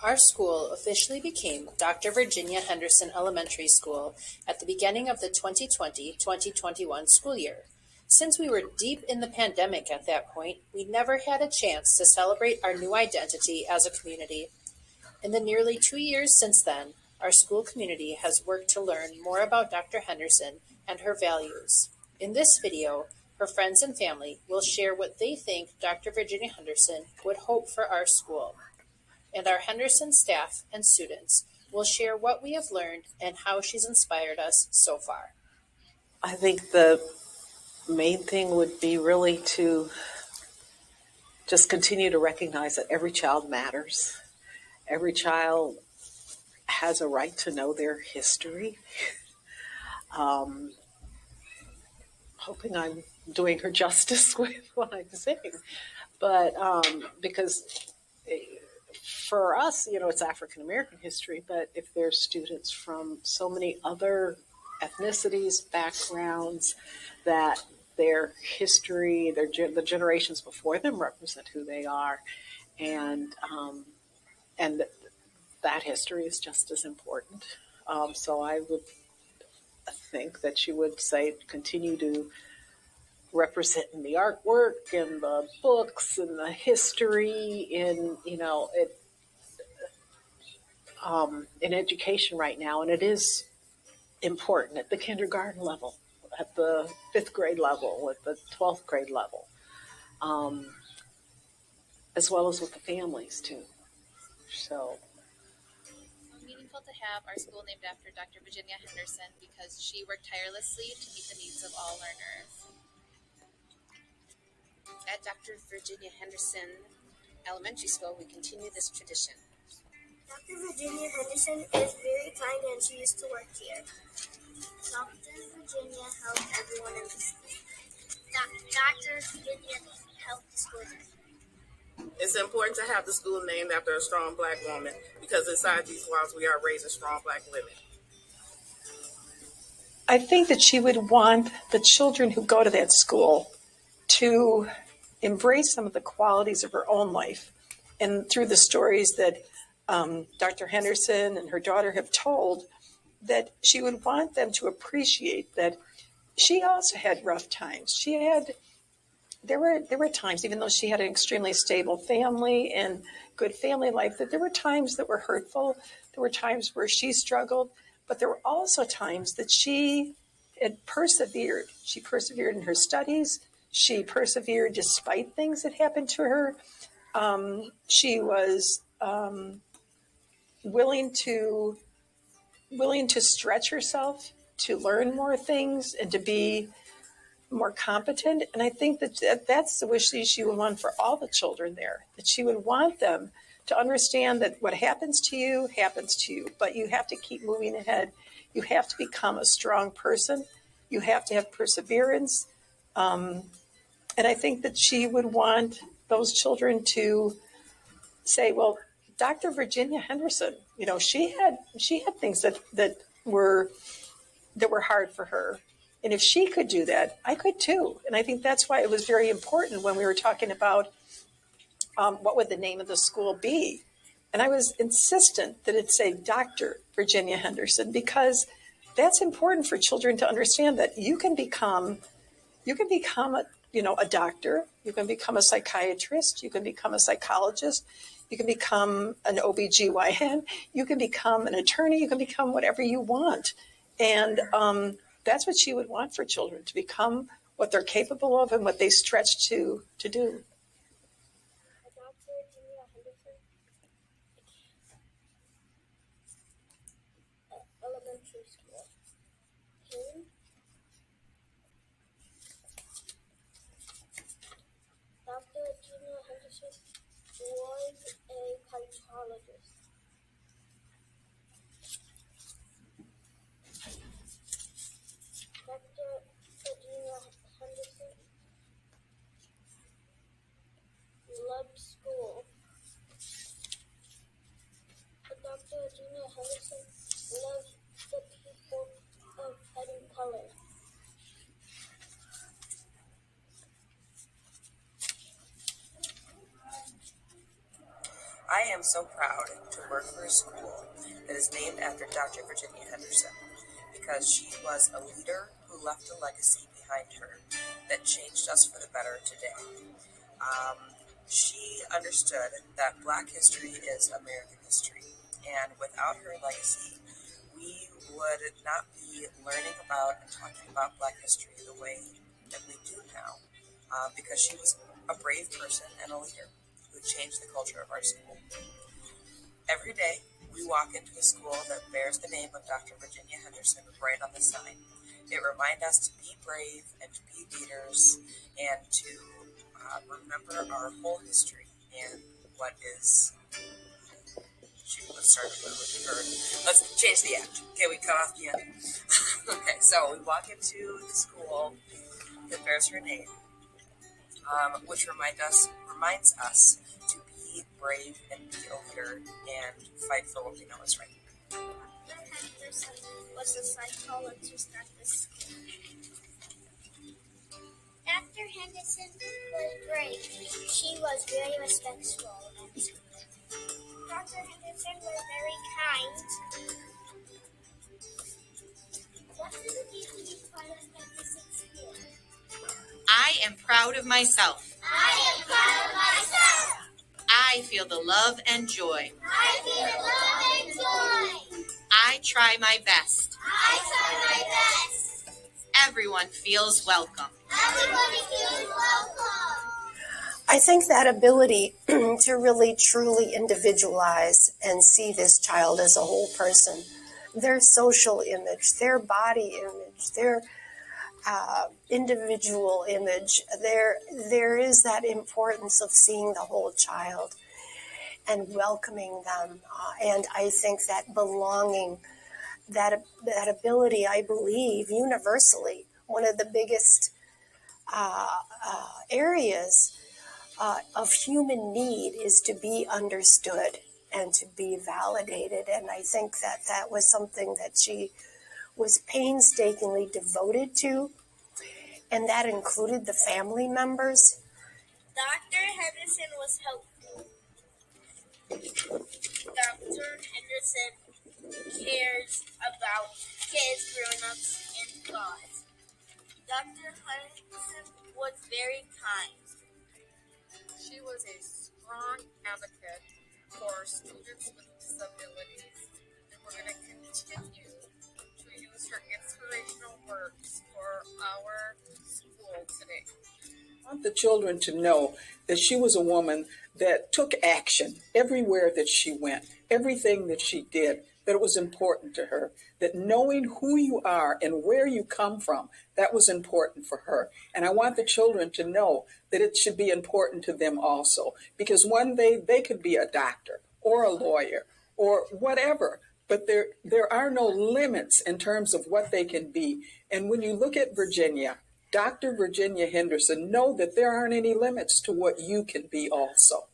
Our school officially became Dr. Virginia Henderson Elementary School at the beginning of the 2020-2021 school year. Since we were deep in the pandemic at that point, we never had a chance to celebrate our new identity as a community. In the nearly 2 years since then, our school community has worked to learn more about Dr. Henderson and her values. In this video, her friends and family will share what they think Dr. Virginia Henderson would hope for our school. And our Henderson staff and students will share what we have learned and how she's inspired us so far. I think the main thing would be really to just continue to recognize that every child matters. Every child has a right to know their history. Hoping I'm doing her justice with what I'm saying. But because for us, it's African American history, but if there's students from so many other ethnicities, backgrounds, that their history, the generations before them represent who they are, and that history is just as important. So I would think that you would say continue to represent in the artwork and the books and the history in education right now, and it is important at the kindergarten level, at the 5th grade level, at the 12th grade level, as well as with the families too. So meaningful to have our school named after Dr. Virginia Henderson because she worked tirelessly to meet the needs of all learners. At Dr. Virginia Henderson Elementary School, we continue this tradition. Dr. Virginia Henderson is very kind and she used to work here. Dr. Virginia helped everyone in the school. Dr. Virginia helped the school. It's important to have the school named after a strong Black woman because inside these walls we are raising strong Black women. I think that she would want the children who go to that school to embrace some of the qualities of her own life. And through the stories that Dr. Henderson and her daughter have told, that she would want them to appreciate that she also had rough times. There were times, even though she had an extremely stable family and good family life, that there were times that were hurtful. There were times where she struggled, but there were also times that she had persevered. She persevered in her studies. She persevered despite things that happened to her. She was willing to stretch herself, to learn more things, and to be more competent. And I think that's the wish she would want for all the children there, that she would want them to understand that what happens to you, but you have to keep moving ahead. You have to become a strong person. You have to have perseverance. And I think that she would want those children to say, well, Dr. Virginia Henderson, she had things that were hard for her. And if she could do that, I could too. And I think that's why it was very important when we were talking about what would the name of the school be. And I was insistent that it say Dr. Virginia Henderson, because that's important for children to understand that you can become a doctor, you can become a psychiatrist, you can become a psychologist, you can become an OBGYN, you can become an attorney, you can become whatever you want. And that's what she would want for children, to become what they're capable of and what they stretch to do. Elementary school. Dr. Virginia Henderson was a psychologist. Dr. Virginia Henderson loved school. Dr. Virginia Henderson loved the people of any color. I am so proud to work for a school that is named after Dr. Virginia Henderson because she was a leader who left a legacy behind her that changed us for the better today. She understood that Black history is American history, and without her legacy, we would not be learning about and talking about Black history the way that we do now, because she was a brave person and a leader who changed the culture of our school. Every day, we walk into a school that bears the name of Dr. Virginia Henderson right on the sign. It reminds us to be brave and to be leaders and to remember our whole history and what is. Let's start with her. Let's change the end. Okay, we cut off the end. Okay, so we walk into the school that bears her name, which reminds us to be brave and be a leader and fight for what we know is right. Dr. Henderson was the psychologist at the school. Dr. Henderson was great. She was very respectful at school. Dr. Henderson was very kind. What does it mean to be part of Henderson School? I am proud of myself. I am proud of myself. I feel the love and joy. I feel love and joy. I try my best. I try my best. Everyone feels welcome. Everybody feels welcome. I think that ability to really truly individualize and see this child as a whole person, their social image, their body image, their individual image, there is that importance of seeing the whole child and welcoming them. And I think that belonging, that ability, I believe, universally, one of the biggest areas of human need is to be understood and to be validated. And I think that was something that she was painstakingly devoted to, and that included the family members. Dr. Henderson was helpful. Dr. Henderson cares about kids, grown-ups, and God. Dr. Henderson was very kind. She was a strong advocate for students with disabilities, and we're going to continue to use her inspirational words for our school today. I want the children to know that she was a woman that took action everywhere that she went, everything that she did, that it was important to her, that knowing who you are and where you come from, that was important for her. And I want the children to know that it should be important to them also, because one day they could be a doctor or a lawyer or whatever, but there are no limits in terms of what they can be. And when you look at Virginia, Dr. Virginia Henderson, know that there aren't any limits to what you can be also.